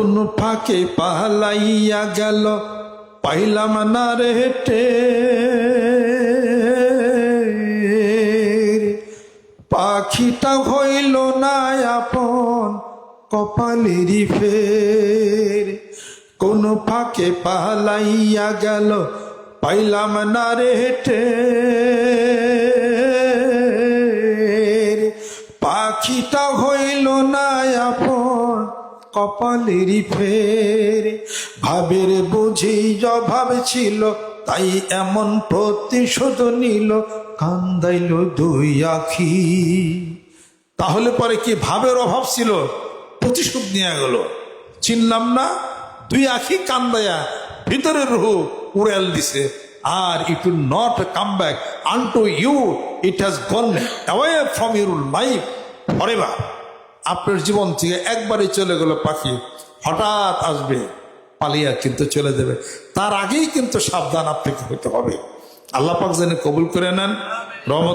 কোন ফাঁকে পালাইয়া গেল পাইলাম না রে হেটে, পাখিটা হইল না আপন কপালেরই ফের। কোন ফাঁকে পালাইয়া গেল পাইলাম না রে হেটে, পাখিটা হইল না আপন কপালেরই ফের। ভাবের বুঝি অভাব ছিল তাই এমন প্রতিশোধ নিল, কান্দাইল দুই আখি। তাহলে পরে কি ভাবের অভাব ছিল, প্রতিশোধ নিয়ে গেল, চিনলাম না, দুই আখি কান্দায়া ভিতরের রুহ উড়াল দিছে। আর it will not come back unto you, it has gone away from your life forever. আপনার জীবন থেকে একবারই চলে গেল পাখি, হঠাৎ আসবে পালিয়া কিন্তু চলে যাবে, তার আগেই কিন্তু সাবধান আপনাকে হতে হবে। আল্লাহ পাক যেন কবুল করে নেন। রহমত